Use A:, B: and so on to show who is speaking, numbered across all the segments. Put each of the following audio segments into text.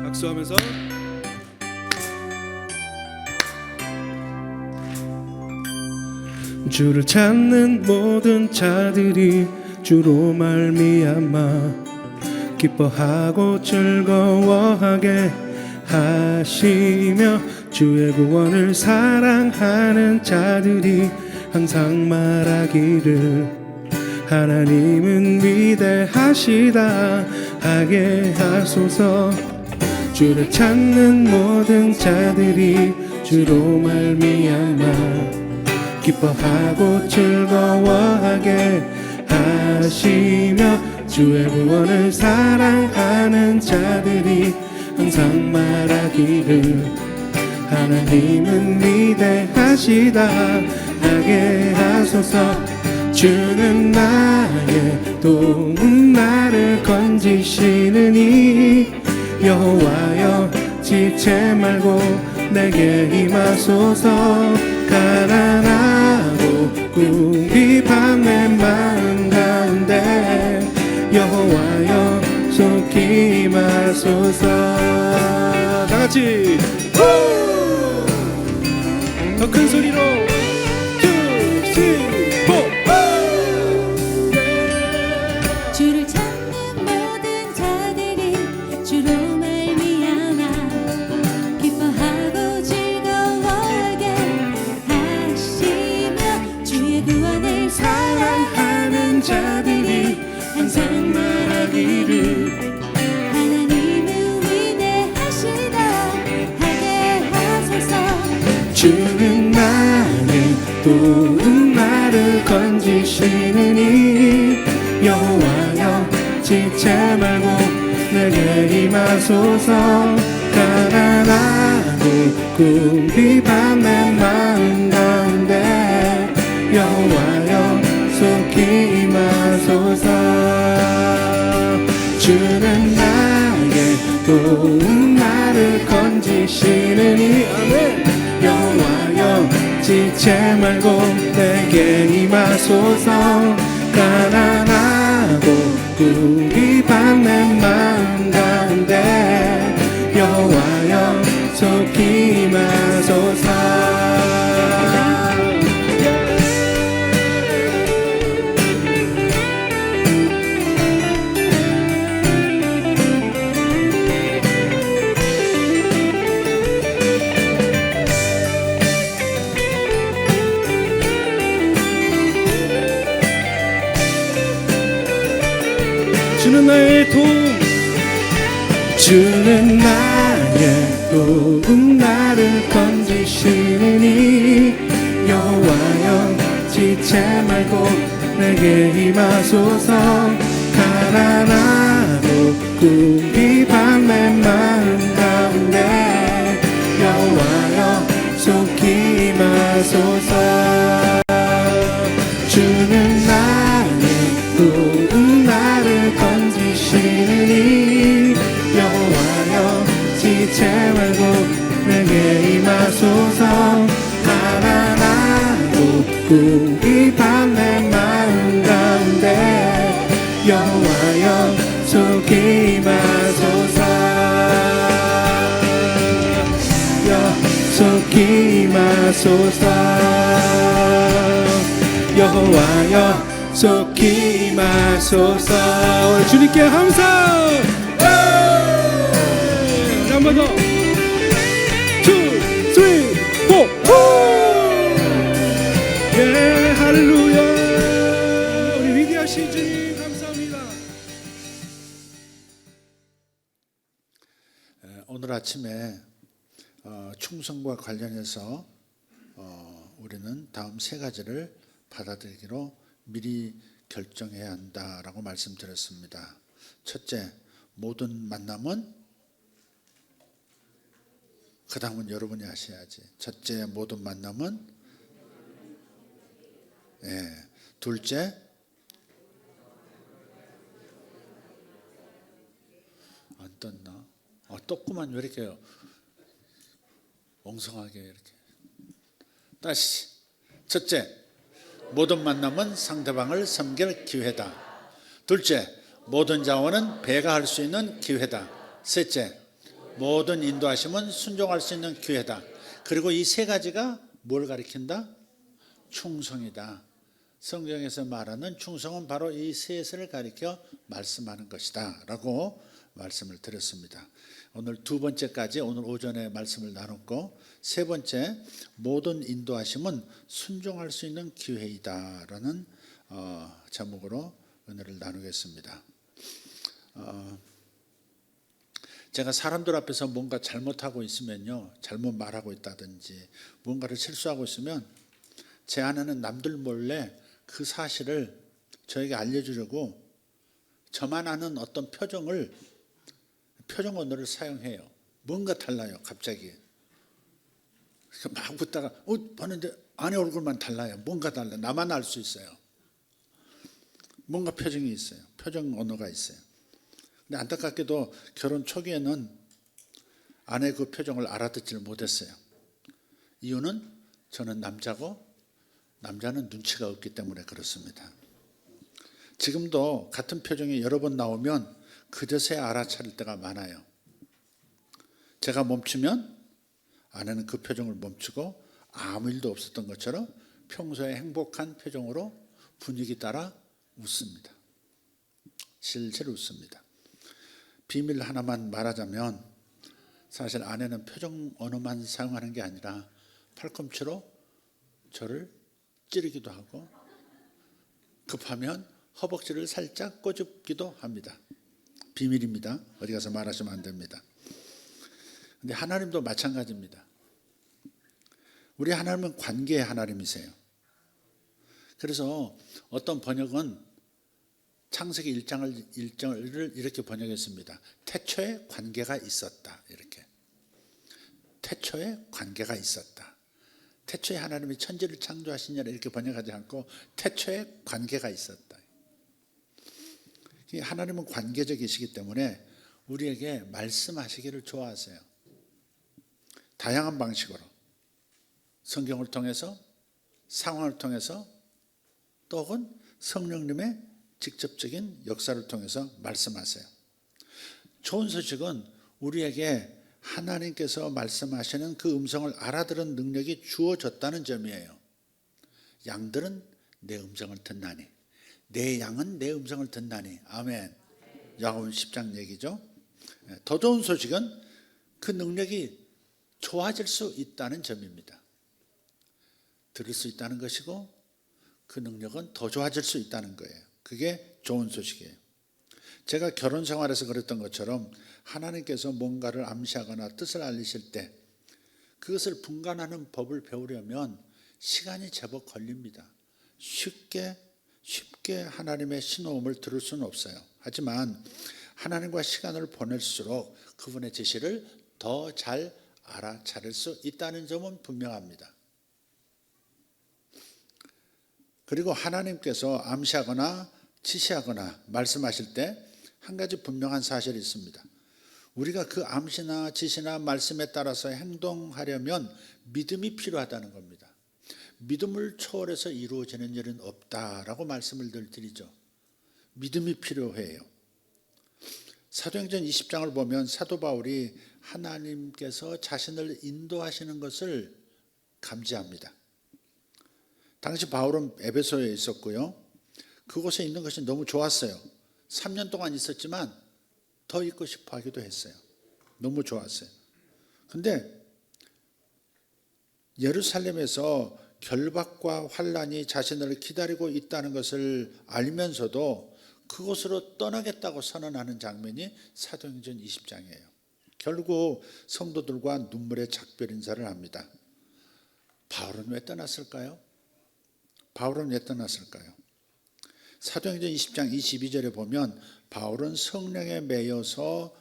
A: 박수하면서 주를 찾는 모든 자들이 주로 말미암아 기뻐하고 즐거워하게 하시며 주의 구원을 사랑하는 자들이 항상 말하기를 하나님은 위대하시다 하게 하소서. 주를 찾는 모든 자들이 주로 말미암아 기뻐하고 즐거워하게 하시며 주의 구원을 사랑하는 자들이 항상 말하기를 하나님은 위대하시다 하게 하소서. 주는 나의 도움 나를 건지시느니 여호와여 지체 말고 내게 임하소서. 가난하고 궁핍한 내 마음 가운데 여호와여 속히 임하소서. 다같이 더 큰 소리로 2, 3, 4
B: 주를 찾는 모든 자들이 주로 말미암아 기뻐하고 즐거워하게 하시며 주의 구원을
A: 사랑하는 자들이 항상 말하기를
B: 하나님은 위대하시다 하게 하소서.
A: 주는 나의 도움 나를 건지시느니 여호와여 지체 말고 내게 임하소서. 가난하고 궁핍한 내 마음 가운데 여호와여 속히 임하소서. 주는 나의 도움 나를 건지시느니 아멘. 여호와여 지체 말고 내게 임하소서. 가난하고 궁핍한 내 마음 가운데 여호와여 속히 임하소서. 주는 나의 도움 주는 나의 도움 나를 건지시느니 여호와여 지체 말고 내게 임하소서. 가난하고 궁핍한 내 마음 가운데 여호와여 속히 임하소서. 주는 나의 도움 나를 건지시느니 여호와여 지체 말고 내게 임하소서. 가난하고 궁핍한 내 마음 가운데 여호와여 속히 임하소서. 속히 임하소서. 여호와여 속히 임하소서. 주님께 감사. 한 번 더. 2, 3, 4. 예, 할렐루야. 우리 위대하신 주님 감사합니다.
C: 오늘 아침에 충성과 관련해서 우리는 다음 세 가지를 받아들이기로 미리 결정해야 한다라고 말씀드렸습니다. 첫째, 모든 만남은 그 다음은 여러분이 하셔야지. 첫째, 모든 만남은 둘째, 안 떴나? 떴구만. 왜 이렇게 엉성하게 이렇게. 다시. 첫째, 모든 만남은 상대방을 섬길 기회다. 둘째, 모든 자원은 배가 할 수 있는 기회다. 셋째, 모든 인도하심은 순종할 수 있는 기회다. 그리고 이 세 가지가 뭘 가리킨다? 충성이다. 성경에서 말하는 충성은 바로 이 셋을 가리켜 말씀하는 것이다 라고 말씀을 드렸습니다. 오늘 두 번째까지 오늘 오전에 말씀을 나눴고, 세 번째 모든 인도하심은 순종할 수 있는 기회이다 라는 제목으로 은혜를 나누겠습니다. 제가 사람들 앞에서 뭔가 잘못하고 있으면요, 잘못 말하고 있다든지 뭔가를 실수하고 있으면 제 안에는 남들 몰래 그 사실을 저에게 알려주려고 저만 아는 어떤 표정 언어를 사용해요. 뭔가 달라요, 갑자기. 막 웃다가 봤는데 아내 얼굴만 달라요. 뭔가 달라. 나만 알 수 있어요. 뭔가 표정이 있어요. 표정 언어가 있어요. 근데 안타깝게도 결혼 초기에는 아내 그 표정을 알아듣지를 못했어요. 이유는 저는 남자고 남자는 눈치가 없기 때문에 그렇습니다. 지금도 같은 표정이 여러 번 나오면 그제서야 알아차릴 때가 많아요. 제가 멈추면 아내는 그 표정을 멈추고 아무 일도 없었던 것처럼 평소에 행복한 표정으로 분위기 따라 웃습니다. 실실 웃습니다. 비밀 하나만 말하자면, 사실 아내는 표정 언어만 사용하는 게 아니라 팔꿈치로 저를 찌르기도 하고 급하면 허벅지를 살짝 꼬집기도 합니다. 비밀입니다. 어디 가서 말하시면 안 됩니다. 근데 하나님도 마찬가지입니다. 우리 하나님은 관계의 하나님이세요. 그래서 어떤 번역은 창세기 1장을 이렇게 번역했습니다. 태초에 관계가 있었다. 이렇게. 태초에 관계가 있었다. 태초에 하나님이 천지를 창조하시냐를 이렇게 번역하지 않고 태초에 관계가 있었다. 하나님은 관계적이시기 때문에 우리에게 말씀하시기를 좋아하세요. 다양한 방식으로, 성경을 통해서, 상황을 통해서, 또 혹은 성령님의 직접적인 역사를 통해서 말씀하세요. 좋은 소식은 우리에게 하나님께서 말씀하시는 그 음성을 알아들은 능력이 주어졌다는 점이에요. 양들은 내 음성을 듣나니, 내 양은 내 음성을 듣나니. 아멘. 야고보서 10장 얘기죠. 더 좋은 소식은 그 능력이 좋아질 수 있다는 점입니다. 들을 수 있다는 것이고 그 능력은 더 좋아질 수 있다는 거예요. 그게 좋은 소식이에요. 제가 결혼 생활에서 그랬던 것처럼 하나님께서 뭔가를 암시하거나 뜻을 알리실 때 그것을 분간하는 법을 배우려면 시간이 제법 걸립니다. 쉽게 하나님의 신호음을 들을 수는 없어요. 하지만 하나님과 시간을 보낼수록 그분의 지시를 더 잘 알아차릴 수 있다는 점은 분명합니다. 그리고 하나님께서 암시하거나 지시하거나 말씀하실 때 한 가지 분명한 사실이 있습니다. 우리가 그 암시나 지시나 말씀에 따라서 행동하려면 믿음이 필요하다는 겁니다. 믿음을 초월해서 이루어지는 일은 없다라고 말씀을 늘 드리죠. 믿음이 필요해요. 사도행전 20장을 보면 사도 바울이 하나님께서 자신을 인도하시는 것을 감지합니다. 당시 바울은 에베소에 있었고요. 그곳에 있는 것이 너무 좋았어요. 3년 동안 있었지만 더 있고 싶어 하기도 했어요. 너무 좋았어요. 근데 예루살렘에서 결박과 환란이 자신을 기다리고 있다는 것을 알면서도 그곳으로 떠나겠다고 선언하는 장면이 사도행전 20장이에요. 결국 성도들과 눈물의 작별 인사를 합니다. 바울은 왜 떠났을까요? 사도행전 20장 22절에 보면 바울은 성령에 매여서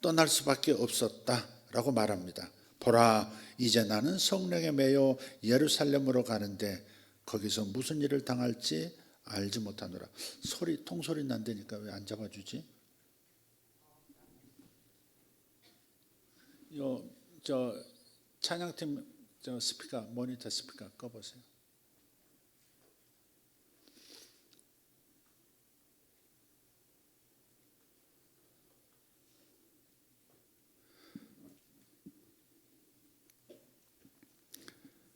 C: 떠날 수밖에 없었다라고 말합니다. 보라, 이제 나는 성령에 매여 예루살렘으로 가는데 거기서 무슨 일을 당할지 알지 못하노라. 통소리 난다니까 왜 안 잡아주지? 찬양팀 모니터 스피커 꺼보세요.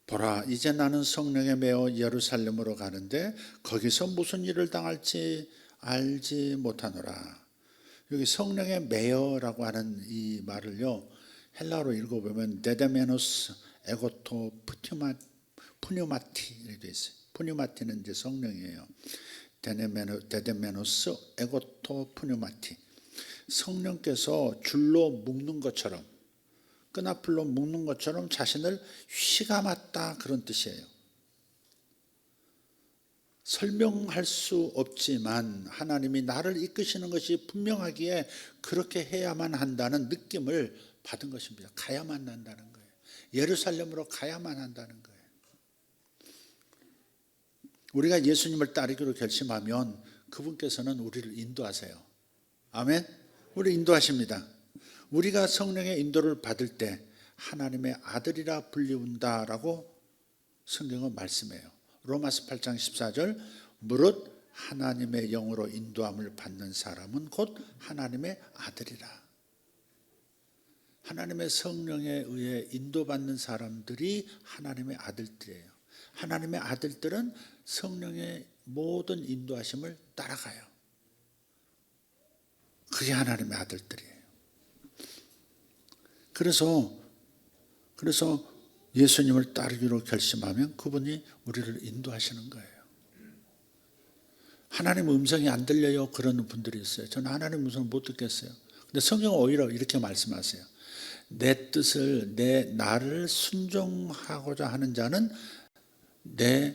C: 보라, 이제 나는 성령에 매어 예루살렘으로 가는데 거기서 무슨 일을 당할지 알지 못하노라. 여기 성령에 매어라고 하는 이 말을요, 헬라어로 읽어보면 데데메노스 에고토 푸뉴마티 이렇게 되어 있어요. 푸뉴마티는 이제 성령이에요. 데데메노스 에고토 푸뉴마티. 성령께서 줄로 묶는 것처럼, 끈앞으로 묶는 것처럼 자신을 휘감았다, 그런 뜻이에요. 설명할 수 없지만 하나님이 나를 이끄시는 것이 분명하기에 그렇게 해야만 한다는 느낌을 받은 것입니다. 가야만 한다는 거예요. 예루살렘으로 가야만 한다는 거예요. 우리가 예수님을 따르기로 결심하면 그분께서는 우리를 인도하세요. 아멘. 우리 인도하십니다. 우리가 성령의 인도를 받을 때 하나님의 아들이라 불리운다라고 성경은 말씀해요. 로마서 8장 14절, 무릇 하나님의 영으로 인도함을 받는 사람은 곧 하나님의 아들이라. 하나님의 성령에 의해 인도받는 사람들이 하나님의 아들들이에요. 하나님의 아들들은 성령의 모든 인도하심을 따라가요. 그게 하나님의 아들들이에요. 그래서 예수님을 따르기로 결심하면 그분이 우리를 인도하시는 거예요. 하나님 음성이 안 들려요, 그러는 분들이 있어요. 저는 하나님 음성을 못 듣겠어요. 근데 성경은 오히려 이렇게 말씀하세요. 내 뜻을, 나를 순종하고자 하는 자는 내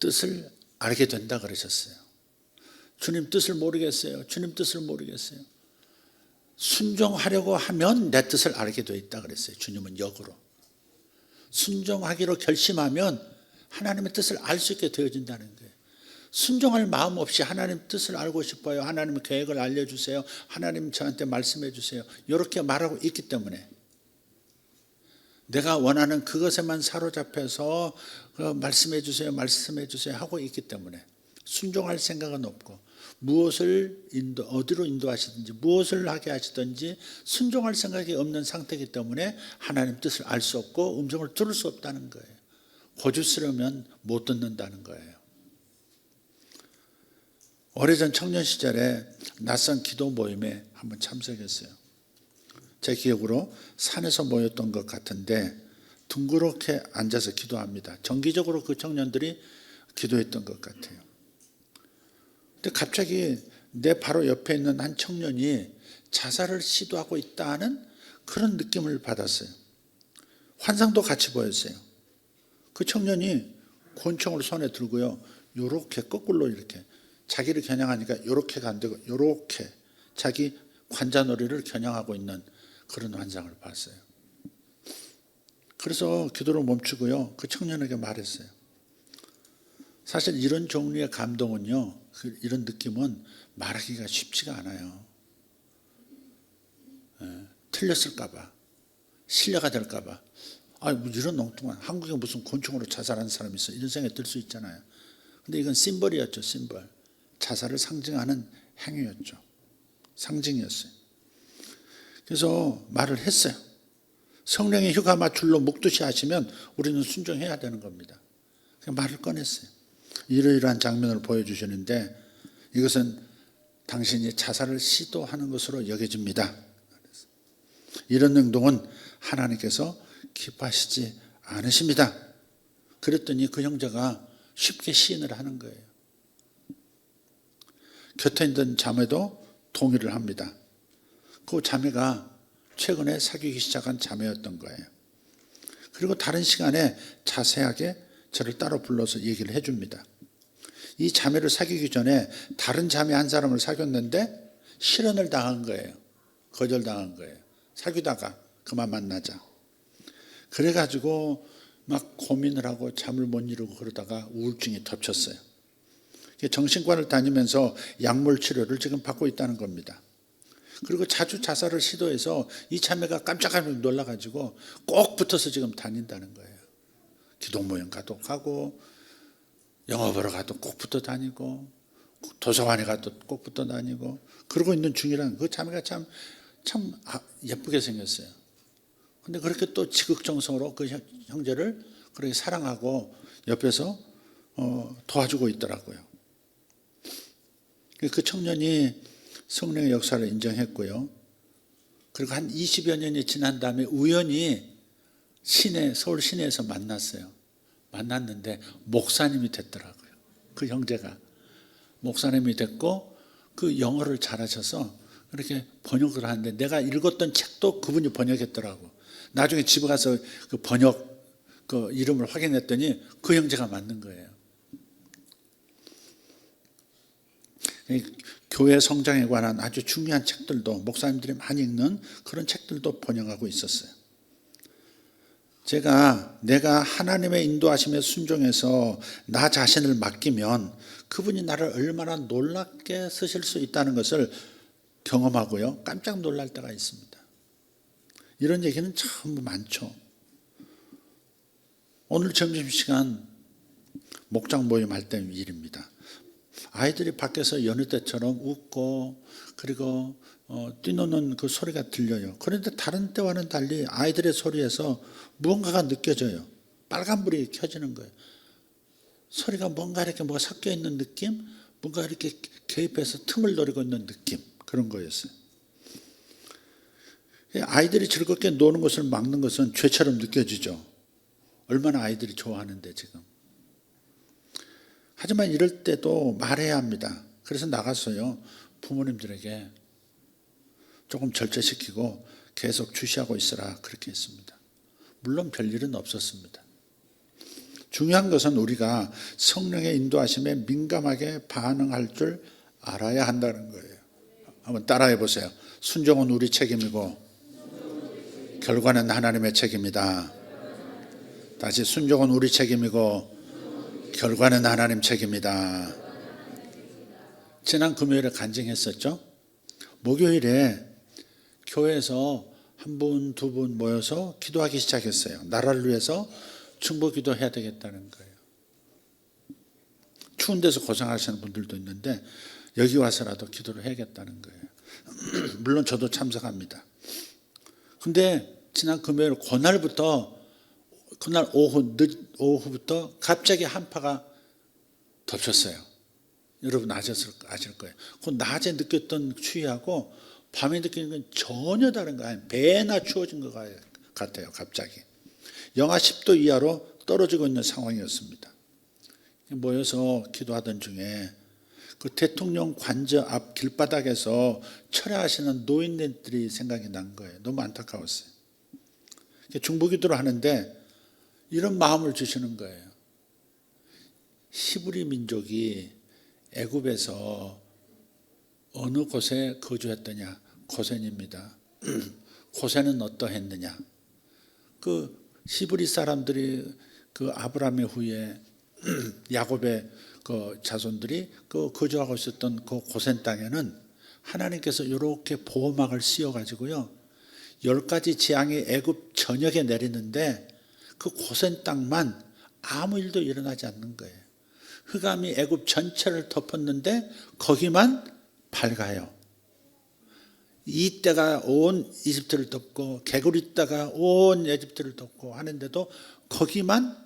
C: 뜻을 알게 된다 그러셨어요. 주님 뜻을 모르겠어요. 주님 뜻을 모르겠어요. 순종하려고 하면 내 뜻을 알게 돼 있다 그랬어요. 주님은 역으로. 순종하기로 결심하면 하나님의 뜻을 알 수 있게 되어진다는 거예요. 순종할 마음 없이 하나님 뜻을 알고 싶어요. 하나님의 계획을 알려주세요. 하나님 저한테 말씀해 주세요. 이렇게 말하고 있기 때문에 내가 원하는 그것에만 사로잡혀서 말씀해 주세요. 말씀해 주세요 하고 있기 때문에 순종할 생각은 없고 무엇을 어디로 인도하시든지 무엇을 하게 하시든지 순종할 생각이 없는 상태이기 때문에 하나님 뜻을 알 수 없고 음성을 들을 수 없다는 거예요. 고집스러우면 못 듣는다는 거예요. 오래전 청년 시절에 낯선 기도 모임에 한번 참석했어요. 제 기억으로 산에서 모였던 것 같은데 둥그렇게 앉아서 기도합니다. 정기적으로 그 청년들이 기도했던 것 같아요. 근데 갑자기 내 바로 옆에 있는 한 청년이 자살을 시도하고 있다는 그런 느낌을 받았어요. 환상도 같이 보였어요. 그 청년이 권총을 손에 들고요, 요렇게 거꾸로 이렇게 자기를 겨냥하니까 요렇게가 안 되고 요렇게 자기 관자놀이를 겨냥하고 있는 그런 환상을 봤어요. 그래서 기도를 멈추고요, 그 청년에게 말했어요. 사실 이런 종류의 감동은요, 이런 느낌은 말하기가 쉽지가 않아요. 틀렸을까봐, 신뢰가 될까봐. 뭐 이런 엉뚱한, 한국에 무슨 권총으로 자살하는 사람이 있어, 이런 생각이 들 수 있잖아요. 근데 이건 심벌이었죠. 심벌. 자살을 상징하는 행위였죠. 상징이었어요. 그래서 말을 했어요. 성령의 휴가 마출로 묵듯이 하시면 우리는 순종해야 되는 겁니다. 말을 꺼냈어요. 이러이러한 장면을 보여주시는데 이것은 당신이 자살을 시도하는 것으로 여겨집니다. 이런 행동은 하나님께서 기뻐하시지 않으십니다. 그랬더니 그 형제가 쉽게 시인을 하는 거예요. 곁에 있던 자매도 동의를 합니다. 그 자매가 최근에 사귀기 시작한 자매였던 거예요. 그리고 다른 시간에 자세하게 저를 따로 불러서 얘기를 해줍니다. 이 자매를 사귀기 전에 다른 자매 한 사람을 사귀었는데 실언을 당한 거예요. 거절당한 거예요. 사귀다가 그만 만나자. 그래가지고 막 고민을 하고 잠을 못 이루고 그러다가 우울증이 덮쳤어요. 정신과를 다니면서 약물 치료를 지금 받고 있다는 겁니다. 그리고 자주 자살을 시도해서 이 자매가 깜짝깜짝 놀라가지고 꼭 붙어서 지금 다닌다는 거예요. 기도 모임 가도 가고 영화 보러 가도 꼭 붙어 다니고 도서관에 가도 꼭 붙어 다니고 그러고 있는 중이라는, 그 자매가 참 예쁘게 생겼어요. 근데 그렇게 또 지극정성으로 그 형제를 그렇게 사랑하고 옆에서 도와주고 있더라고요. 그 청년이 성령의 역사를 인정했고요. 그리고 한 20여 년이 지난 다음에 우연히 서울 시내에서 만났어요. 만났는데 목사님이 됐더라고요. 그 형제가 목사님이 됐고 그 영어를 잘하셔서 그렇게 번역을 하는데 내가 읽었던 책도 그분이 번역했더라고. 나중에 집에 가서 그 번역 그 이름을 확인했더니 그 형제가 맞는 거예요. 교회 성장에 관한 아주 중요한 책들도 목사님들이 많이 읽는 그런 책들도 번역하고 있었어요. 내가 하나님의 인도하심에 순종해서 나 자신을 맡기면 그분이 나를 얼마나 놀랍게 쓰실 수 있다는 것을 경험하고요. 깜짝 놀랄 때가 있습니다. 이런 얘기는 전부 많죠. 오늘 점심시간 목장 모임할 때 일입니다. 아이들이 밖에서 여느 때처럼 웃고 그리고 뛰노는 그 소리가 들려요. 그런데 다른 때와는 달리 아이들의 소리에서 무언가가 느껴져요. 빨간불이 켜지는 거예요. 소리가 뭔가 이렇게 뭐가 섞여 있는 느낌, 뭔가 이렇게 개입해서 틈을 노리고 있는 느낌, 그런 거였어요. 아이들이 즐겁게 노는 것을 막는 것은 죄처럼 느껴지죠. 얼마나 아이들이 좋아하는데 지금. 하지만 이럴 때도 말해야 합니다. 그래서 나갔어요. 부모님들에게 조금 절제시키고 계속 주시하고 있으라 그렇게 했습니다. 물론 별일은 없었습니다. 중요한 것은 우리가 성령의 인도하심에 민감하게 반응할 줄 알아야 한다는 거예요. 한번 따라해 보세요. 순종은 우리 책임이고 결과는 하나님의 책임이다. 다시 순종은 우리 책임이고 결과는 하나님 책임이다. 지난 금요일에 간증했었죠. 목요일에 교회에서 한 분, 두 분 모여서 기도하기 시작했어요. 나라를 위해서 중보 기도해야 되겠다는 거예요. 추운 데서 고생하시는 분들도 있는데 여기 와서라도 기도를 해야겠다는 거예요. 물론 저도 참석합니다. 근데 지난 금요일 그날 오후부터 갑자기 한파가 덮쳤어요. 여러분 아실 거예요. 그 낮에 느꼈던 추위하고 밤에 느끼는 건 전혀 다른 거예요. 배나 추워진 것 같아요. 갑자기. 영하 10도 이하로 떨어지고 있는 상황이었습니다. 모여서 기도하던 중에 그 대통령 관저 앞 길바닥에서 철야하시는 노인들이 생각이 난 거예요. 너무 안타까웠어요. 중보기도를 하는데 이런 마음을 주시는 거예요. 히브리 민족이 애굽에서 어느 곳에 거주했더냐? 고센입니다. 고센은 어떠했느냐? 그 히브리 사람들이 그 아브라함의 후에 야곱의 그 자손들이 그 거주하고 있었던 그 고센 땅에는 하나님께서 이렇게 보호막을 씌워가지고요 10가지 재앙이 애굽 전역에 내리는데 그 고센 땅만 아무 일도 일어나지 않는 거예요. 흑암이 애굽 전체를 덮었는데 거기만 밝아요. 이때가 온 이집트를 덮고 개구리 때가 온 이집트를 덮고 하는데도 거기만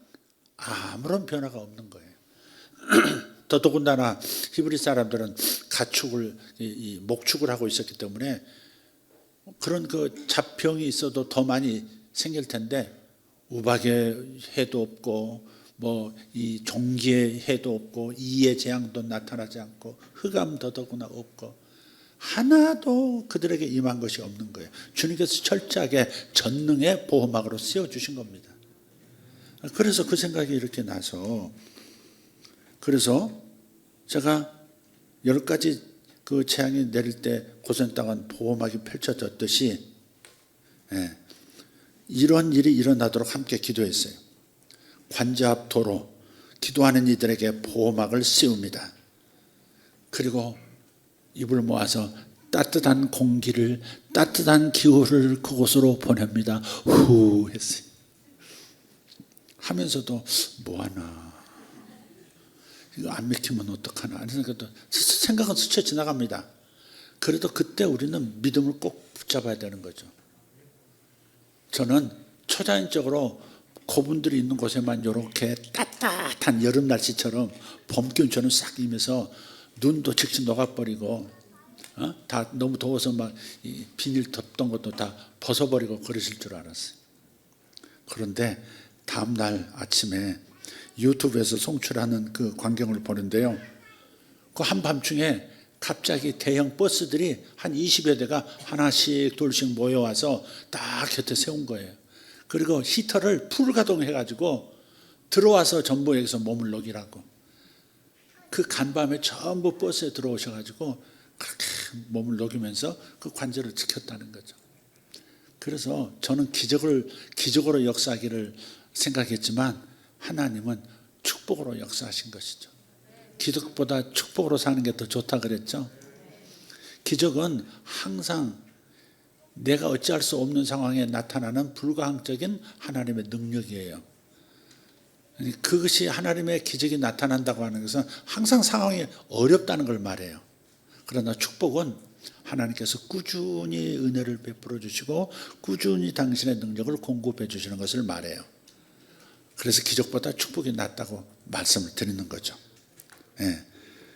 C: 아무런 변화가 없는 거예요. 더더군다나 히브리 사람들은 가축을 목축을 하고 있었기 때문에 그런 그 잡병이 있어도 더 많이 생길 텐데 우박의 해도 없고 뭐 이 종기의 해도 없고 이의 재앙도 나타나지 않고 흑암 더더구나 없고 하나도 그들에게 임한 것이 없는 거예요. 주님께서 철저하게 전능의 보호막으로 세워주신 겁니다. 그래서 그 생각이 이렇게 나서 그래서 제가 10가지 그 재앙이 내릴 때 고센 땅은 보호막이 펼쳐졌듯이 이런 일이 일어나도록 함께 기도했어요. 관저 앞 도로 기도하는 이들에게 보호막을 씌웁니다. 그리고 입을 모아서 따뜻한 공기를 따뜻한 기후를 그곳으로 보냅니다. 후 했어요. 하면서도 뭐하나 이거 안 믿기면 어떡하나 생각은 스쳐 지나갑니다. 그래도 그때 우리는 믿음을 꼭 붙잡아야 되는 거죠. 저는 초자연적으로 그분들이 있는 곳에만 이렇게 따뜻한 여름 날씨처럼 봄 기운처럼 싹 임해서 눈도 직접 녹아버리고 다 너무 더워서 막 이 비닐 덮던 것도 다 벗어버리고 그러실 줄 알았어요. 그런데 다음날 아침에 유튜브에서 송출하는 그 광경을 보는데요. 그 한밤중에 갑자기 대형 버스들이 한 20여 대가 하나씩 둘씩 모여와서 딱 곁에 세운 거예요. 그리고 히터를 풀 가동해가지고 들어와서 전부 여기서 몸을 녹이라고. 그 간밤에 전부 버스에 들어오셔가지고 그렇게 몸을 녹이면서 그 관절을 지켰다는 거죠. 그래서 저는 기적으로 역사하기를 생각했지만 하나님은 축복으로 역사하신 것이죠. 기적보다 축복으로 사는 게 더 좋다 그랬죠. 기적은 항상 내가 어찌할 수 없는 상황에 나타나는 불가항적인 하나님의 능력이에요. 그것이 하나님의 기적이 나타난다고 하는 것은 항상 상황이 어렵다는 걸 말해요. 그러나 축복은 하나님께서 꾸준히 은혜를 베풀어 주시고 꾸준히 당신의 능력을 공급해 주시는 것을 말해요. 그래서 기적보다 축복이 낫다고 말씀을 드리는 거죠. 예.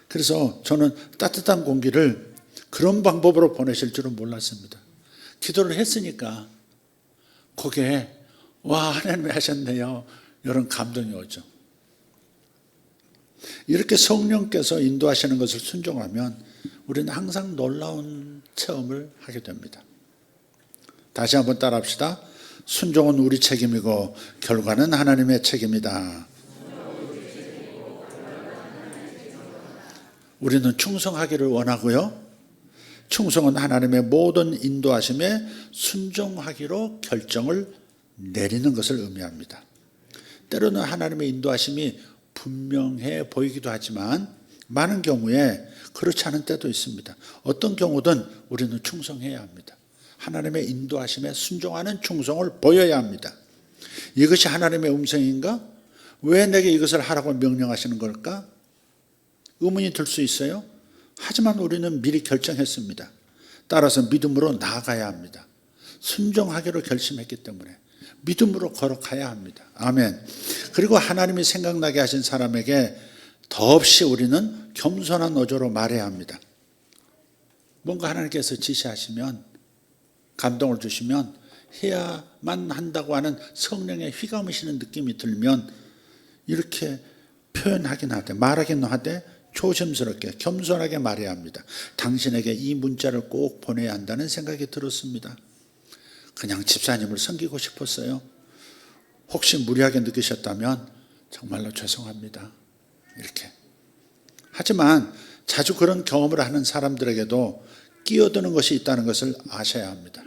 C: 그래서 저는 따뜻한 공기를 그런 방법으로 보내실 줄은 몰랐습니다. 기도를 했으니까 거기에 와 하나님이 하셨네요. 이런 감동이 오죠. 이렇게 성령께서 인도하시는 것을 순종하면 우리는 항상 놀라운 체험을 하게 됩니다. 다시 한번 따라합시다. 순종은 우리 책임이고 결과는 하나님의 책임이다. 우리는 충성하기를 원하고요. 충성은 하나님의 모든 인도하심에 순종하기로 결정을 내리는 것을 의미합니다. 때로는 하나님의 인도하심이 분명해 보이기도 하지만 많은 경우에 그렇지 않은 때도 있습니다. 어떤 경우든 우리는 충성해야 합니다. 하나님의 인도하심에 순종하는 충성을 보여야 합니다. 이것이 하나님의 음성인가? 왜 내게 이것을 하라고 명령하시는 걸까? 의문이 들 수 있어요. 하지만 우리는 미리 결정했습니다. 따라서 믿음으로 나아가야 합니다. 순종하기로 결심했기 때문에 믿음으로 걸어가야 합니다. 아멘. 그리고 하나님이 생각나게 하신 사람에게 더없이 우리는 겸손한 어조로 말해야 합니다. 뭔가 하나님께서 지시하시면 감동을 주시면 해야만 한다고 하는 성령의 휘감으시는 느낌이 들면 이렇게 표현하긴 하되 말하긴 하되 조심스럽게 겸손하게 말해야 합니다. 당신에게 이 문자를 꼭 보내야 한다는 생각이 들었습니다. 그냥 집사님을 섬기고 싶었어요. 혹시 무리하게 느끼셨다면 정말로 죄송합니다. 이렇게. 하지만 자주 그런 경험을 하는 사람들에게도 끼어드는 것이 있다는 것을 아셔야 합니다.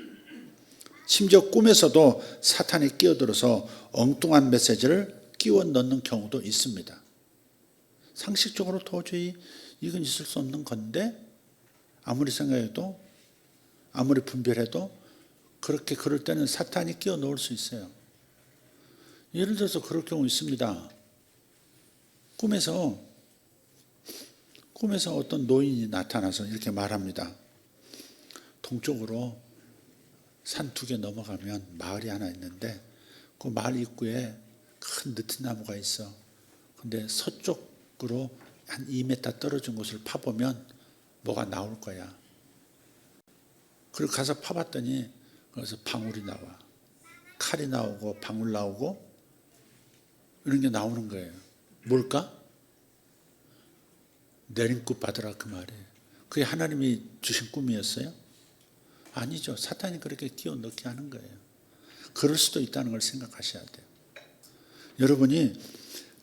C: 심지어 꿈에서도 사탄이 끼어들어서 엉뚱한 메시지를 끼워 넣는 경우도 있습니다. 상식적으로 도저히 이건 있을 수 없는 건데 아무리 생각해도 아무리 분별해도 그렇게 그럴 때는 사탄이 끼워 넣을 수 있어요. 예를 들어서 그럴 경우 있습니다. 꿈에서 어떤 노인이 나타나서 이렇게 말합니다. 동쪽으로 산 2개 넘어가면 마을이 하나 있는데 그 마을 입구에 큰 느티나무가 있어. 근데 서쪽으로 한 2m 떨어진 곳을 파보면 뭐가 나올 거야. 그리고 가서 파봤더니 거기서 방울이 나와. 칼이 나오고 방울 나오고 이런 게 나오는 거예요. 뭘까? 내림굿 받으라 그 말이에요. 그게 하나님이 주신 꿈이었어요? 아니죠. 사탄이 그렇게 끼워 넣게 하는 거예요. 그럴 수도 있다는 걸 생각하셔야 돼요. 여러분이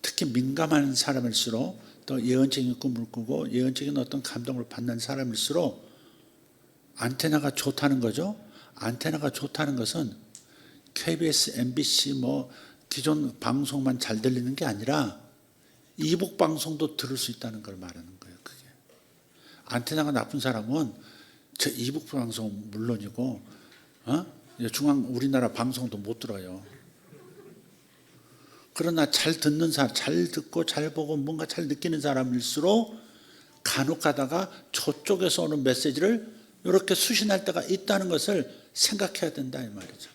C: 특히 민감한 사람일수록 또 예언적인 꿈을 꾸고 예언적인 어떤 감동을 받는 사람일수록 안테나가 좋다는 거죠. 안테나가 좋다는 것은 KBS, MBC 기존 방송만 잘 들리는 게 아니라 이북 방송도 들을 수 있다는 걸 말하는 거예요. 그게 안테나가 나쁜 사람은 저 이북 방송 물론이고 중앙 우리나라 방송도 못 들어요. 그러나 잘 듣는 사람, 잘 듣고 잘 보고 뭔가 잘 느끼는 사람일수록 간혹 가다가 저쪽에서 오는 메시지를 이렇게 수신할 때가 있다는 것을 생각해야 된다 이 말이죠.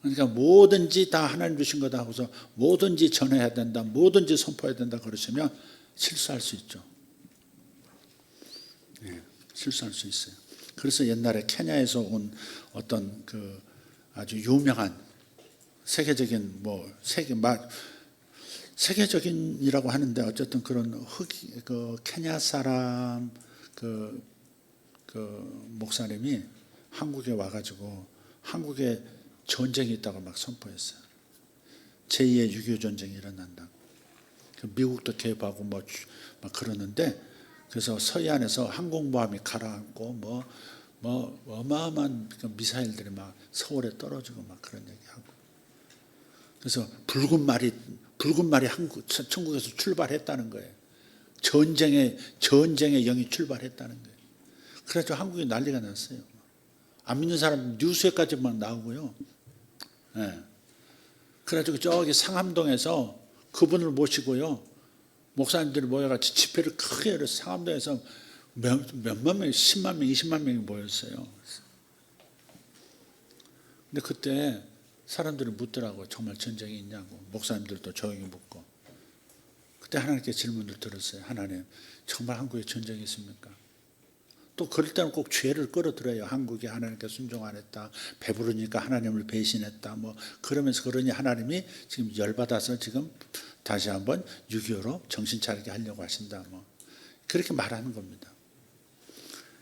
C: 그러니까 뭐든지 다 하나님 주신 거다 하고서 뭐든지 전해야 된다, 뭐든지 선포해야 된다 그러시면 실수할 수 있죠. 네, 실수할 수 있어요. 그래서 옛날에 케냐에서 온 어떤 그 아주 유명한 세계적인 세계적인이라고 하는데 어쨌든 그런 그 케냐 사람 그 목사님이 한국에 와가지고 한국에 전쟁이 있다고 막 선포했어요. 제2의 6.25 전쟁이 일어난다. 미국도 개입하고 막 그러는데 그래서 서해안에서 항공모함이 가라앉고 뭐 어마어마한 미사일들이 막 서울에 떨어지고 막 그런 얘기하고. 그래서 붉은 말이 천국에서 출발했다는 거예요. 전쟁의 영이 출발했다는 거예요. 그래서 한국이 난리가 났어요. 안 믿는 사람 뉴스에까지만 나오고요. 네. 그래가지고 저기 상암동에서 그분을 모시고요. 목사님들이 모여가지고 집회를 크게 열어서 상암동에서 몇만 명, 10만 명, 20만 명이 모였어요. 근데 그때 사람들이 묻더라고요. 정말 전쟁이 있냐고. 목사님들도 조용히 묻고. 그때 하나님께 질문을 들었어요. 하나님, 정말 한국에 전쟁이 있습니까? 또 그럴 때는 꼭 죄를 끌어들여요. 한국이 하나님께 순종 안 했다. 배부르니까 하나님을 배신했다. 뭐 그러면서 그러니 하나님이 지금 열받아서 지금 다시 한번 6.25로 정신 차리게 하려고 하신다. 뭐 그렇게 말하는 겁니다.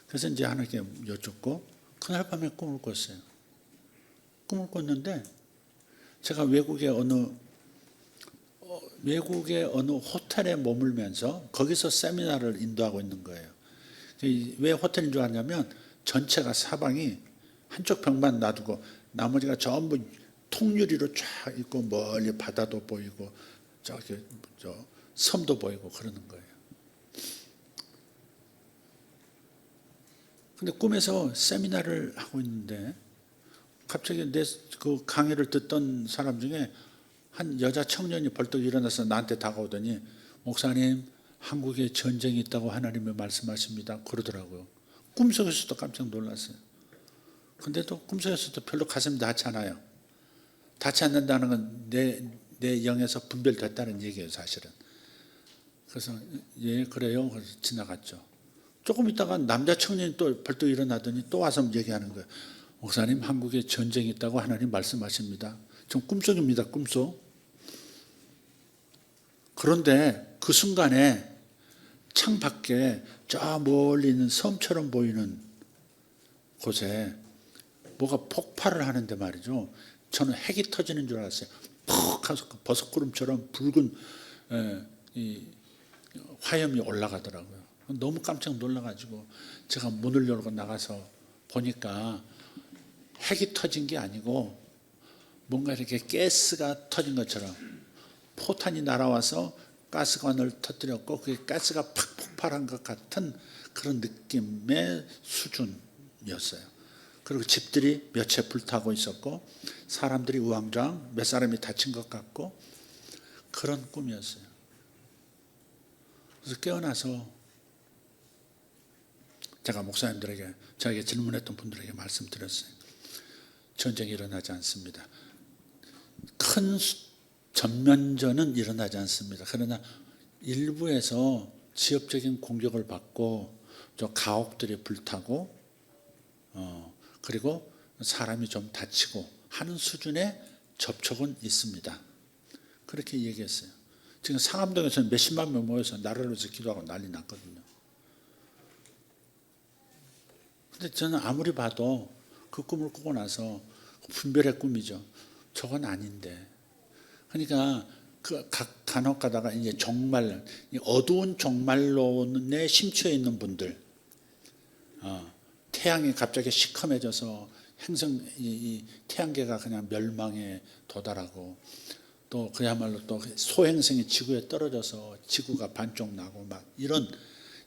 C: 그래서 이제 하나님께 여쭙고 그날 밤에 꿈을 꿨어요. 꿈을 꿨는데 제가 외국의 어느 호텔에 머물면서 거기서 세미나를 인도하고 있는 거예요. 왜 호텔인 줄 아냐면 전체가 사방이 한쪽 벽만 놔두고 나머지가 전부 통유리로 쫙 있고 멀리 바다도 보이고 저기 섬도 보이고 그러는 거예요. 근데 꿈에서 세미나를 하고 있는데 갑자기 내 그 강의를 듣던 사람 중에 한 여자 청년이 벌떡 일어나서 나한테 다가오더니 목사님 한국에 전쟁이 있다고 하나님이 말씀하십니다. 그러더라고요. 꿈속에서도 깜짝 놀랐어요. 근데 또 꿈속에서도 별로 가슴이 닿지 않아요. 닿지 않는다는 건 내 영에서 분별됐다는 얘기예요, 사실은. 그래서 예 그래요. 그래서 지나갔죠. 조금 있다가 남자 청년이 또 벌떡 일어나더니 또 와서 얘기하는 거예요. 목사님 한국에 전쟁이 있다고 하나님 말씀하십니다. 좀 꿈속입니다. 꿈속. 그런데 그 순간에 창 밖에 저 멀리 있는 섬처럼 보이는 곳에 뭐가 폭발을 하는데 말이죠. 저는 핵이 터지는 줄 알았어요. 푹 하서 버섯구름처럼 붉은 이 화염이 올라가더라고요. 너무 깜짝 놀라가지고 제가 문을 열고 나가서 보니까 핵이 터진 게 아니고 뭔가 이렇게 가스가 터진 것처럼 포탄이 날아와서 가스관을 터뜨렸고 그게 가스가 팍 폭발한 것 같은 그런 느낌의 수준이었어요. 그리고 집들이 몇 채 불타고 있었고 사람들이 우왕좌왕 몇 사람이 다친 것 같고 그런 꿈이었어요. 그래서 깨어나서 제가 목사님들에게 저에게 질문했던 분들에게 말씀드렸어요. 전쟁이 일어나지 않습니다. 큰 전면전은 일어나지 않습니다. 그러나 일부에서 지역적인 공격을 받고 저 가옥들이 불타고 그리고 사람이 좀 다치고 하는 수준의 접촉은 있습니다. 그렇게 얘기했어요. 지금 상암동에서는 몇십만 명 모여서 나라를 위해서 기도하고 난리 났거든요. 근데 저는 아무리 봐도 그 꿈을 꾸고 나서 분별의 꿈이죠. 저건 아닌데. 그러니까 그 간혹 가다가 이제 종말, 어두운 종말론에 심취해 있는 분들, 태양이 갑자기 시커매져서 이 태양계가 그냥 멸망에 도달하고 또 그야말로 또 소행성이 지구에 떨어져서 지구가 반쪽 나고 막 이런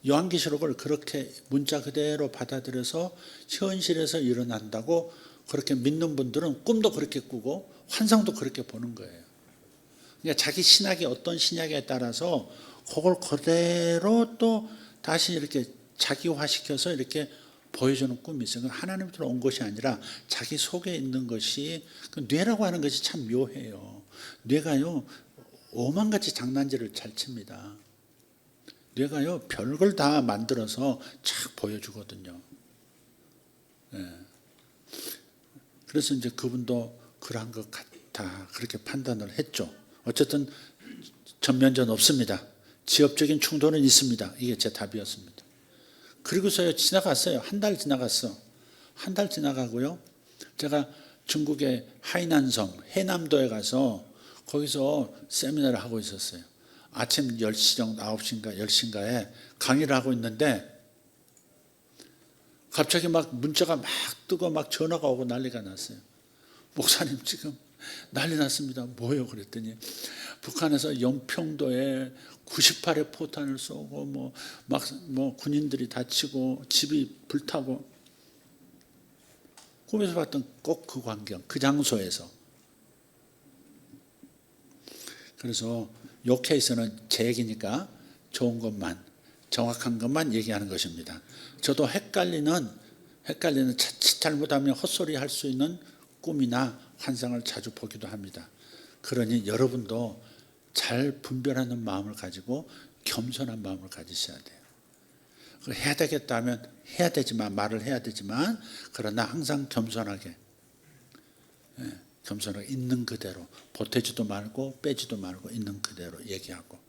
C: 요한계시록을 그렇게 문자 그대로 받아들여서 현실에서 일어난다고 그렇게 믿는 분들은 꿈도 그렇게 꾸고 환상도 그렇게 보는 거예요. 그러니까 자기 신학이 어떤 신학에 따라서 그걸 그대로 또 다시 이렇게 자기화시켜서 이렇게 보여주는 꿈이 있어요. 하나님으로부터 온 것이 아니라 자기 속에 있는 것이, 그 뇌라고 하는 것이 참 묘해요. 뇌가요 오만 가지 장난질을 잘 칩니다. 뇌가요 별걸 다 만들어서 착 보여주거든요. 그래서 이제 그분도 그러한 것 같다 그렇게 판단을 했죠. 어쨌든 전면전 없습니다. 지역적인 충돌은 있습니다. 이게 제 답이었습니다. 그리고서요 지나갔어요. 한 달 지나갔어. 한 달 지나가고요. 제가 중국의 하이난성 해남도에 가서 거기서 세미나를 하고 있었어요. 아침 10시 정도 9시인가 10시인가에 강의를 하고 있는데 갑자기 막 문자가 막 뜨고 막 전화가 오고 난리가 났어요. 목사님 지금 난리 났습니다. 뭐요? 그랬더니 북한에서 영평도에 98회 포탄을 쏘고 뭐 군인들이 다치고 집이 불타고, 꿈에서 봤던 꼭 그 광경, 그 장소에서. 그래서 요 케이스는 제 얘기니까 좋은 것만, 정확한 것만 얘기하는 것입니다. 저도 헷갈리는 자칫 잘못하면 헛소리 할 수 있는 꿈이나 환상을 자주 보기도 합니다. 그러니 여러분도 잘 분별하는 마음을 가지고 겸손한 마음을 가지셔야 돼요. 해야 되겠다면 해야 되지만, 말을 해야 되지만, 그러나 항상 겸손하게 있는 그대로, 보태지도 말고 빼지도 말고 있는 그대로 얘기하고,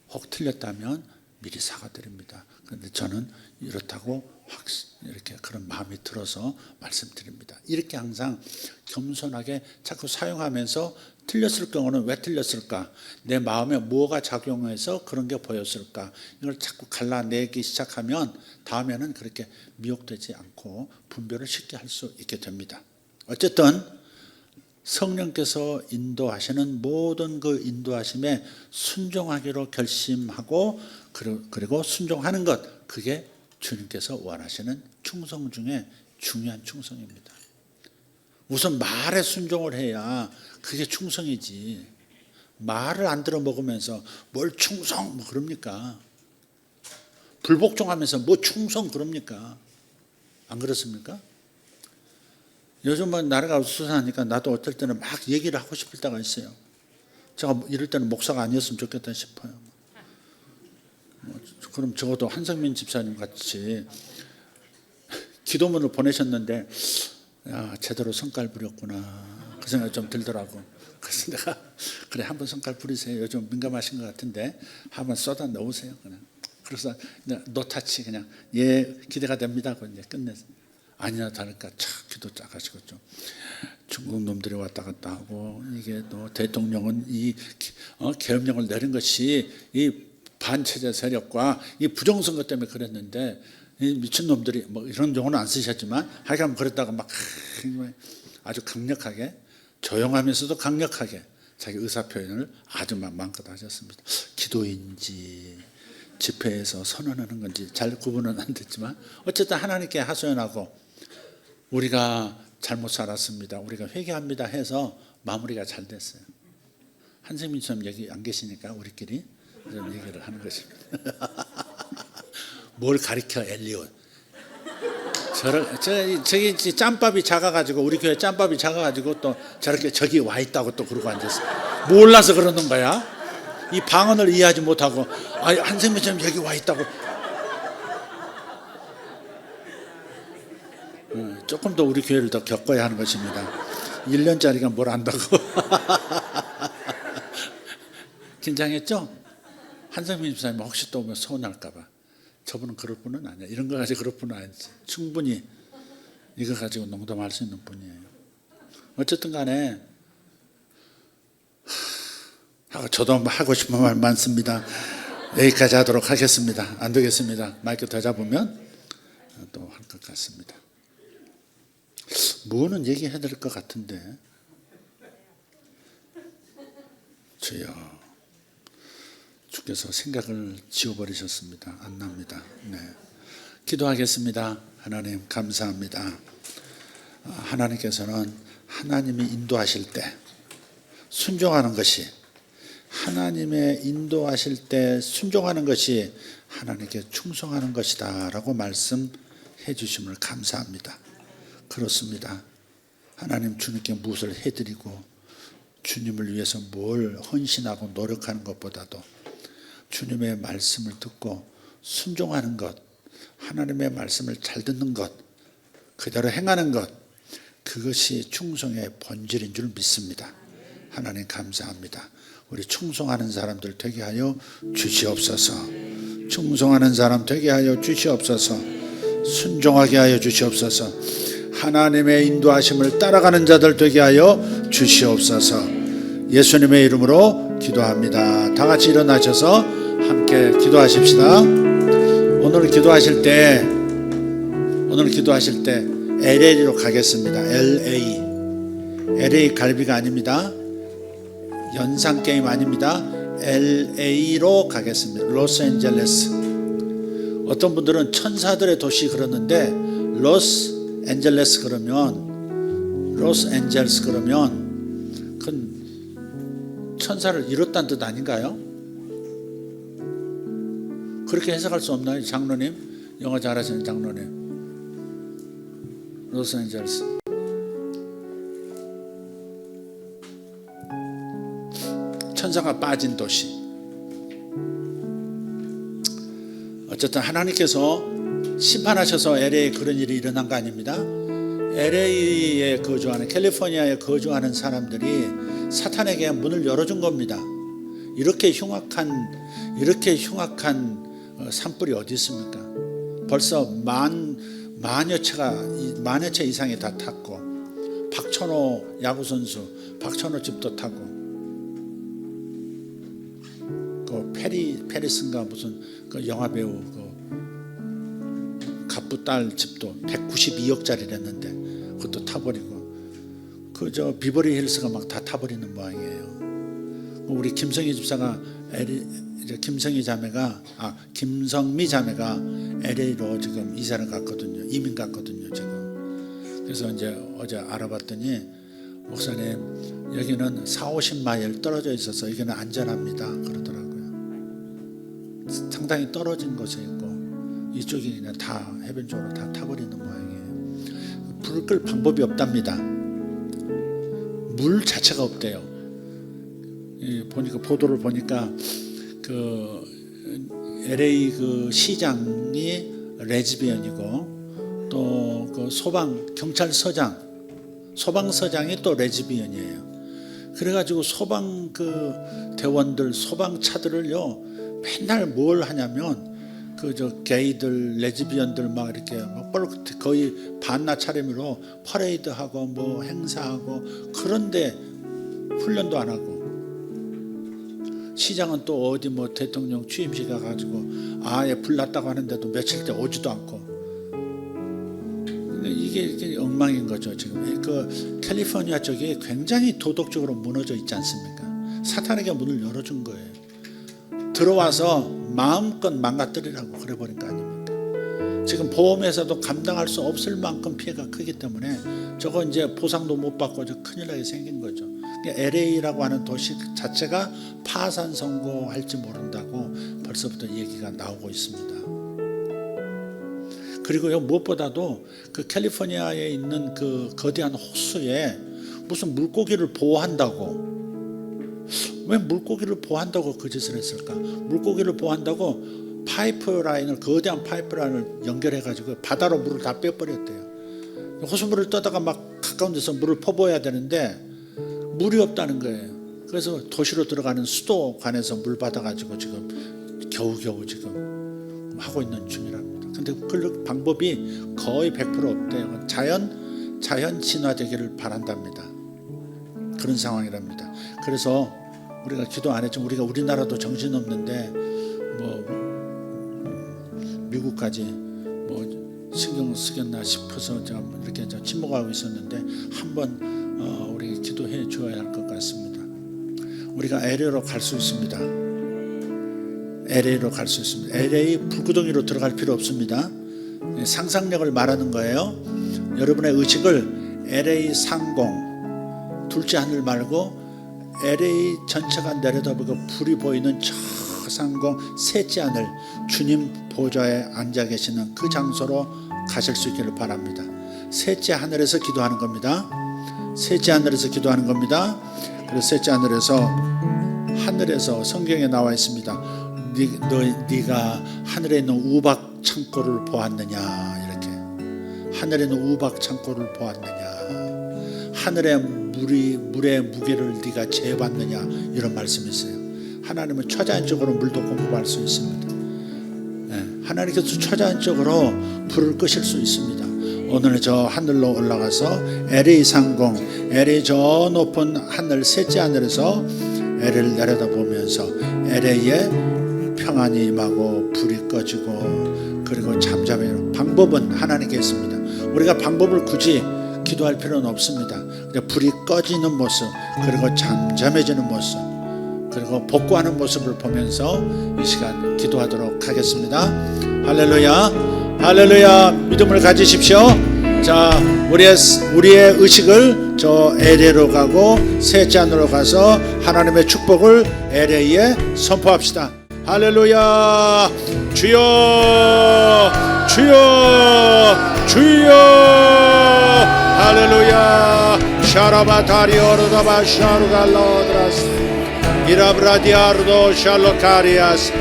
C: 혹 틀렸다면 미리 사과드립니다. 그런데 저는 이렇다고 이렇게 그런 마음이 들어서 말씀드립니다. 이렇게 항상 겸손하게 자꾸 사용하면서, 틀렸을 경우는 왜 틀렸을까? 내 마음에 뭐가 작용해서 그런 게 보였을까? 이걸 자꾸 갈라내기 시작하면 다음에는 그렇게 미혹되지 않고 분별을 쉽게 할 수 있게 됩니다. 어쨌든 성령께서 인도하시는 모든 그 인도하심에 순종하기로 결심하고, 그리고 순종하는 것, 그게 주님께서 원하시는 충성 중에 중요한 충성입니다. 우선 말에 순종을 해야 그게 충성이지. 말을 안 들어 먹으면서 뭘 충성 뭐 그럽니까? 불복종하면서 뭐 충성 그럽니까? 안 그렇습니까? 요즘은 나라가 어수선하니까 나도 어떨 때는 막 얘기를 하고 싶을 때가 있어요. 제가 이럴 때는 목사가 아니었으면 좋겠다 싶어요. 그럼 적어도 한성민 집사님 같이 기도문을 보내셨는데, 야, 제대로 성깔 부렸구나 그 생각이 좀 들더라고. 그래서 내가 그래 한번 성깔 부리세요. 요즘 민감하신 것 같은데 한번 쏟아 넣으세요. 그냥. 그래서 노타치 그냥 예 기대가 됩니다 하고 이제 끝냈어요. 아니나 다를까 참 기도 짜가지고 좀 중국 놈들이 왔다 갔다 하고, 이게 또 대통령은 이 계엄령을 내린 것이 이 반체제 세력과 이 부정선거 때문에 그랬는데, 이 미친놈들이 뭐 이런 용어는 안 쓰셨지만 하여간 그랬다가 막 아주 강력하게, 조용하면서도 강력하게 자기 의사표현을 아주 마음껏 하셨습니다. 기도인지 집회에서 선언하는 건지 잘 구분은 안 됐지만 어쨌든 하나님께 하소연하고, 우리가 잘못 살았습니다, 우리가 회개합니다 해서 마무리가 잘 됐어요. 한승민처럼 여기 안 계시니까 우리끼리 좀 얘기를 하는 것입니다. 뭘 가리켜 엘리온. 저기 짬밥이 작아가지고, 우리 교회 짬밥이 작아가지고 또 저렇게 저기 와 있다고 또 그러고 앉았어. 몰라서 그러는 거야. 이 방언을 이해하지 못하고 한승민처럼 여기 와 있다고. 조금 더 우리 교회를 더 겪어야 하는 것입니다. 1년짜리가 뭘 안다고. 긴장했죠? 한성민 집사님 혹시 또 오면 서운할까 봐. 저분은 그럴 분은 아니야. 이런 거 가지고 그럴 분은 아니지. 충분히 이거 가지고 농담할 수 있는 분이에요. 어쨌든 간에 저도 하고 싶은 말 많습니다. 여기까지 하도록 하겠습니다. 안 되겠습니다. 마이크 더 잡으면 또 할 것 같습니다. 뭐는 얘기해야 될 것 같은데. 주여, 주께서 생각을 지워버리셨습니다. 안 납니다. 네. 기도하겠습니다. 하나님 감사합니다. 하나님께서는 하나님이 인도하실 때 순종하는 것이, 하나님의 인도하실 때 순종하는 것이 하나님께 충성하는 것이다 라고 말씀해 해주심을 감사합니다. 그렇습니다. 하나님 주님께 무엇을 해드리고 주님을 위해서 뭘 헌신하고 노력하는 것보다도 주님의 말씀을 듣고 순종하는 것, 하나님의 말씀을 잘 듣는 것, 그대로 행하는 것, 그것이 충성의 본질인 줄 믿습니다. 하나님 감사합니다. 우리 충성하는 사람들 되게 하여 주시옵소서. 충성하는 사람 되게 하여 주시옵소서. 순종하게 하여 주시옵소서. 하나님의 인도하심을 따라가는 자들 되게 하여 주시옵소서. 예수님의 이름으로 기도합니다. 다 같이 일어나셔서 함께 기도하십시다. 오늘 기도하실 때 LA로 가겠습니다. LA 갈비가 아닙니다. 연상 게임 아닙니다. LA로 가겠습니다. 로스앤젤레스. 어떤 분들은 천사들의 도시 그러는데 로스앤젤레스 그러면 그건 천사를 이뤘다는 뜻 아닌가요? 그렇게 해석할 수 없나요? 장로님, 영어 잘하시는 장로님. 로스앤젤레스. 천사가 빠진 도시. 어쨌든 하나님께서 심판하셔서 LA에 그런 일이 일어난 거 아닙니다. LA에 거주하는, 캘리포니아에 거주하는 사람들이 사탄에게 문을 열어준 겁니다. 이렇게 흉악한 산불이 어디 있습니까? 벌써 만여 채 이상이 다 탔고, 박찬호 야구 선수, 박찬호 집도 타고, 그 페리스인가 무슨 그 영화 배우 그 갑부 딸 집도 192억짜리랬는데 그것도 타버리고, 그저 비버리 힐스가 막 다 타버리는 모양이에요. 우리 김성희 집사가 김성미 자매가 LA로 지금 이사를 갔거든요. 이민 갔거든요, 지금. 그래서 이제 어제 알아봤더니 목사님 여기는 40-50마일 떨어져 있어서 여기는 안전합니다 그러더라고요. 상당히 떨어진 곳에 있고 이쪽이 그냥 다 해변 쪽으로 다 타버리는 모양이에요. 불을 끌 방법이 없답니다. 물 자체가 없대요. 보니까 보도를 보니까 그 LA 그 시장이 레즈비언이고 또 그 소방서장이 또 레즈비언이에요. 그래가지고 소방 그 대원들, 소방차들을요 맨날 뭘 하냐면 그 저 게이들, 레즈비언들 막 이렇게 막 거의 반나 차림으로 퍼레이드하고 뭐 행사하고, 그런데 훈련도 안 하고, 시장은 또 어디 뭐 대통령 취임식 가가지고 아예 불났다고 하는데도 며칠 때 오지도 않고, 이게 엉망인 거죠. 지금 그 캘리포니아 쪽이 굉장히 도덕적으로 무너져 있지 않습니까? 사탄에게 문을 열어준 거예요. 들어와서 마음껏 망가뜨리라고 그래버린 거 아닙니까? 지금 보험회사도 감당할 수 없을 만큼 피해가 크기 때문에 저거 이제 보상도 못 받고 저 큰일 나게 생긴 거죠. LA라고 하는 도시 자체가 파산 선고할지 모른다고 벌써부터 얘기가 나오고 있습니다. 그리고요, 무엇보다도 그 캘리포니아에 있는 그 거대한 호수에 무슨 물고기를 보호한다고, 왜 물고기를 보호한다고 그 짓을 했을까? 물고기를 보호한다고 파이프라인을, 거대한 파이프라인을 연결해가지고 바다로 물을 다 빼버렸대요. 호수물을 떠다가 막 가까운 데서 물을 퍼부어야 되는데 물이 없다는 거예요. 그래서 도시로 들어가는 수도관에서 물 받아가지고 지금 겨우겨우 지금 하고 있는 중이랍니다. 근데 그 방법이 거의 100% 없대요. 자연 진화되기를 바란답니다. 그런 상황이랍니다. 그래서 우리가 기도 안 했지만 우리나라도 정신없는데 뭐 미국까지 뭐 신경 쓰겠나 싶어서 제가 이렇게 침묵하고 있었는데 한번 우리 기도해 주어야 할 것 같습니다. 우리가 LA로 갈 수 있습니다. LA로 갈 수 있습니다. LA 불구덩이로 들어갈 필요 없습니다. 상상력을 말하는 거예요. 여러분의 의식을 LA 상공, 둘째 하늘 말고 LA 전체가 내려다보고 불이 보이는 저 상공 셋째 하늘, 주님 보좌에 앉아 계시는 그 장소로 가실 수 있기를 바랍니다. 셋째 하늘에서 기도하는 겁니다. 셋째 하늘에서 기도하는 겁니다. 그래서 셋째 하늘에서 성경에 나와 있습니다. 네가 하늘에 있는 우박 창고를 보았느냐, 이렇게. 하늘에 있는 우박 창고를 보았느냐, 하늘의 물의 무게를 네가 재봤느냐, 이런 말씀이 있어요. 하나님은 초자연적으로 물도 공급할 수 있습니다. 하나님께서 초자연적으로 불을 끄실 수 있습니다. 오늘 저 하늘로 올라가서 LA 상공, LA 저 높은 하늘, 셋째 하늘에서 LA를 내려다보면서 LA에 평안이 임하고 불이 꺼지고 그리고 잠잠해요. 방법은 하나님께 있습니다. 우리가 방법을 굳이 기도할 필요는 없습니다. 그냥 불이 꺼지는 모습, 그리고 잠잠해지는 모습, 그리고 복구하는 모습을 보면서 이 시간 기도하도록 하겠습니다. 할렐루야, 할렐루야. 믿음을 가지십시오. 자, 우리의 의식을 저 LA로 가고 셋째 하늘로 가서 하나님의 축복을 LA에 선포합시다. 할렐루야. 주여, 주여, 주여. 할렐루야. 샤라바타리오르다바 샤루갈로드라스 이라브라디아르도 샬로카리아스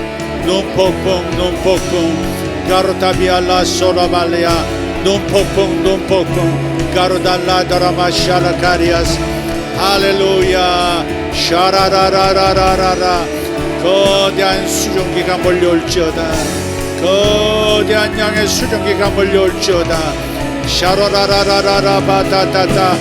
C: 눈폭풍 가로타비알라 소라발레아 눈폭풍 가로달라다라마 샬라카리아스 할렐루야. 샤라라라라라라. 거대한 수증기가 몰려올지어다. 거대한 양의 수증기가 몰려올지어다. 샤라라라라라 바타타타.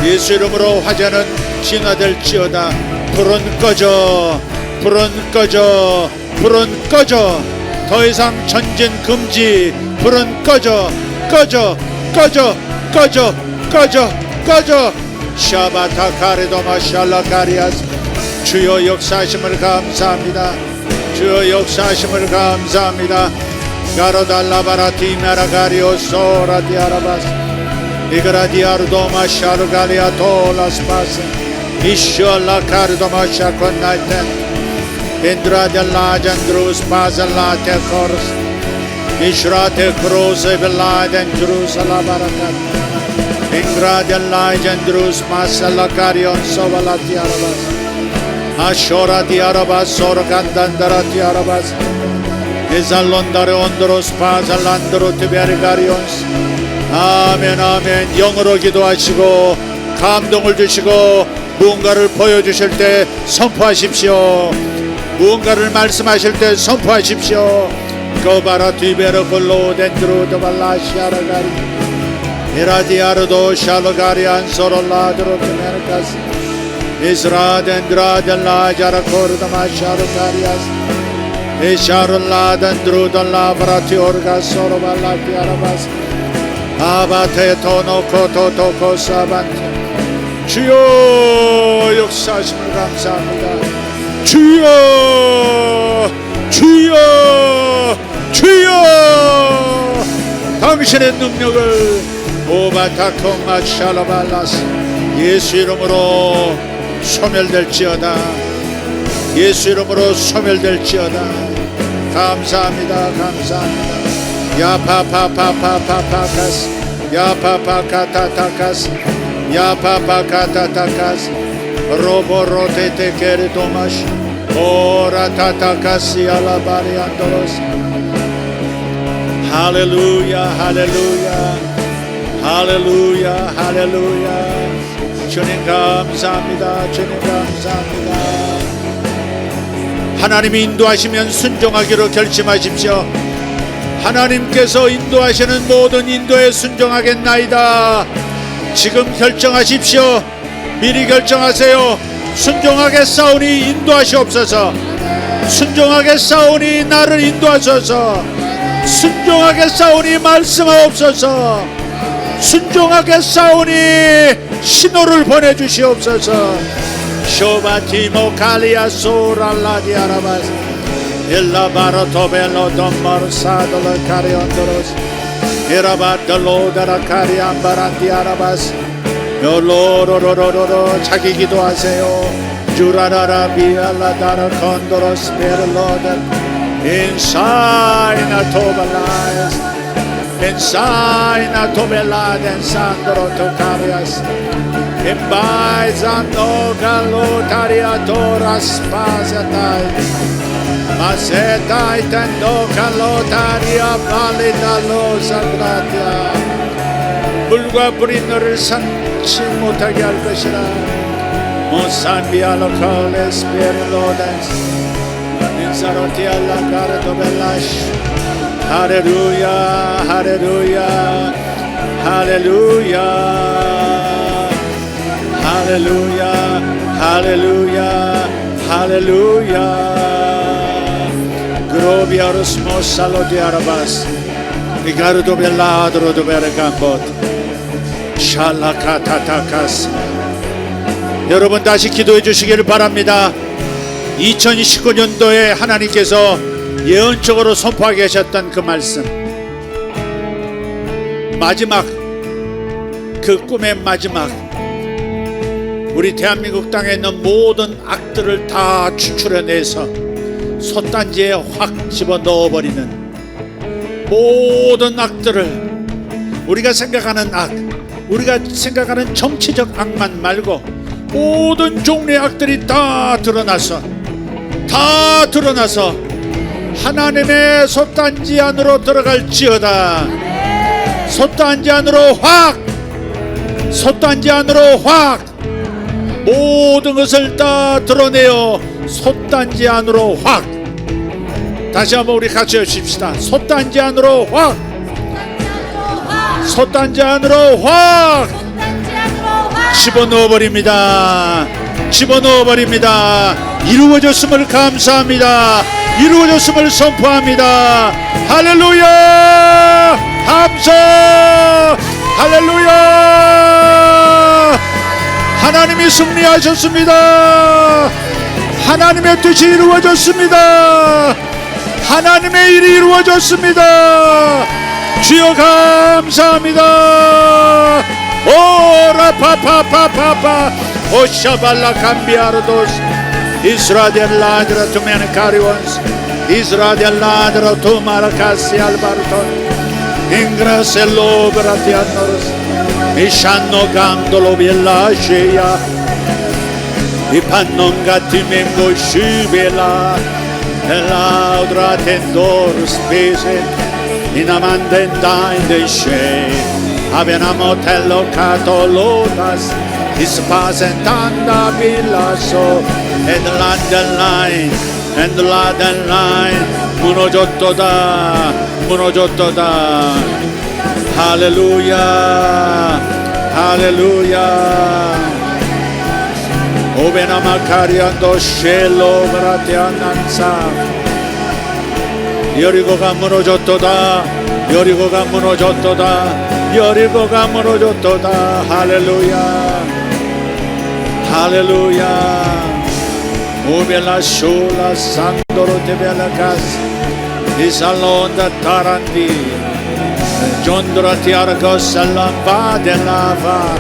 C: 예수 이름으로 화재는 진화될지어다. 불은 꺼져, 불은 꺼져, 불은 꺼져. 더 이상 전진 금지. 불은 꺼져, 꺼져, 꺼져, 꺼져, 꺼져, 꺼져. 샤바타카레도마 샬라카리아스. 주여 역사하심을 감사합니다. 주여 역사하심을 감사합니다. 가로달라바라티메라가리오 소라디아라바스 이그라디아르도마 샤르가리아 토라스파스 이슈알라카르도마 샤콘나이텐 인드라델라잔드루스 바젤라테코르스 이슈라테크로스 벨라덴 주루살라바라칸 인그라델라잔드루스 마살라카리온 소발라티아라바스 아쇼라디아라바스 소르간단다라티아라바스 이살론다레 온드로스 바살란드로 티베리가리온스. 아멘, 아멘. 영으로 기도하시고 감동을 주시고 무언가를 보여주실 때 선포하십시오. 무언가를 말씀하실 때 선포하십시오. 거바라 뒤베르 콜로 덴드로 도발라시아라가리 이라디아르도 샬로가리안 소롤라드로 테메르카스 이스라 덴드라 델라 자라코르다마 샤르카리아스 이샤룰라 덴드로 달라 바라티 오르가 소로발라티 아라바스 아바테 토노코 토토코 사반테. 주여 역사하심을 감사합니다. 주여, 주여, 주여. 당신의 능력을 오바타콩마 샬라발라스 예수 이름으로 소멸될지어다. 예수 이름으로 소멸될지어다. 감사합니다. 감사합니다. 야파파파파파파카스 야파파카타타카스 야파파카타타카스 로보로테테케르토마시 오라타타카시 알라바리안도로스. 할렐루야, 할렐루야, 할렐루야, 할렐루야. 주님 감사합니다. 주님 감사합니다. 하나님이 인도하시면 순종하기로 결심하십시오. 하나님께서 인도하시는 모든 인도에 순종하겠나이다. 지금 결정하십시오. 미리 결정하세요. 순종하겠사오니 인도하시옵소서. 순종하겠사오니 나를 인도하소서. 순종하겠사오니 말씀하옵소서. 순종하겠사오니 신호를 보내주시옵소서. 쇼바티모 칼리아 소랄라디아라바스 일라바로토벨로 돈마르사돌 카리온도로스 이라바돌로다라 카리안바란디아라바스 요로로로로로 자기 기도하세요. 주라라라 비알라다라 컨도로스 베를로드 인사이나 토발라이스 Mensaina tobelada sandro tocarias Embaizando galotaria toras pasatai Maseta itendo galotaria valida losa gratia 물과 불이 너를 삼지 못하게 할 것이라 Monsanbialo coles perilodes Ninsarotti alla cara dobelash Hallelujah, hallelujah, hallelujah, hallelujah, hallelujah, hallelujah. Groviaros mosalo di arabas, Ricardo belladro do bergambot, Shalakatatakas. 여러분 다시 기도해 주시기를 바랍니다. 2029년도에 하나님께서 예언적으로 선포하게 계셨던 그 말씀, 마지막 그 꿈의 마지막, 우리 대한민국 땅에 있는 모든 악들을 다 추출해내서 솥단지에 확 집어넣어버리는 모든 악들을, 우리가 생각하는 악, 우리가 생각하는 정치적 악만 말고 모든 종류의 악들이 다 드러나서 하나님의 솥단지 안으로 들어갈지어다. 솥단지 안으로 확 모든 것을 다 드러내어 솥단지 안으로 확. 다시 한번 우리 같이 해주십시다. 솥단지 안으로 확 집어넣어버립니다. 이루어졌음을 감사합니다. 이루어졌음을 선포합니다. 할렐루야, 함성, 할렐루야. 하나님이 승리하셨습니다. 하나님의 뜻이 이루어졌습니다. 하나님의 일이 이루어졌습니다. 주여 감사합니다. 오라파파파파파 오샤발라 감비아르도스 Israel ladra tu mene carions Israel ladra tu maracassi albarton Ingrase l'opera ti annoros Mishanno gandolo viella sceia I pannon gatti membo scibela E l'audra tendor spese In amandenda in de scei Avena motello catolotas Is pasentanda villaso And the line 무너졌도다 할렐루야 오베나마카리안도 쉘로 브라티안난사 여리고가 무너졌도다 할렐루야 Ubela sola sandoro te bella casa di salonda taranti giondra ti arcos lampa de lava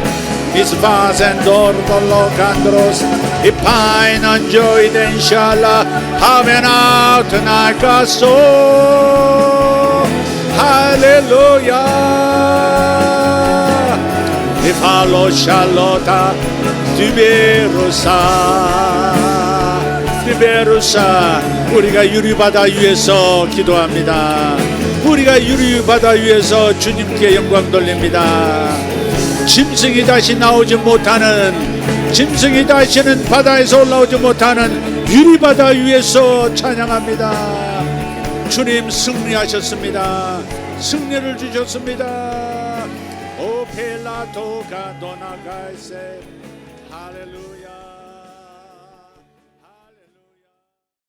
C: mis vasen dordo locandros I pine and joy den inshallah having out na caso hallelujah if allo shalota tiberusa 우리가 유리바다 위에서 기도합니다. 우리가 유리바다 위에서 주님께 영광 돌립니다. 짐승이 다시 나오지 못하는 짐승이 다시는 바다에서 올라오지 못하는 유리바다 위에서 찬양합니다. 주님 승리하셨습니다. 승리를 주셨습니다. 오 펠라토가 도나가이세 할렐루야.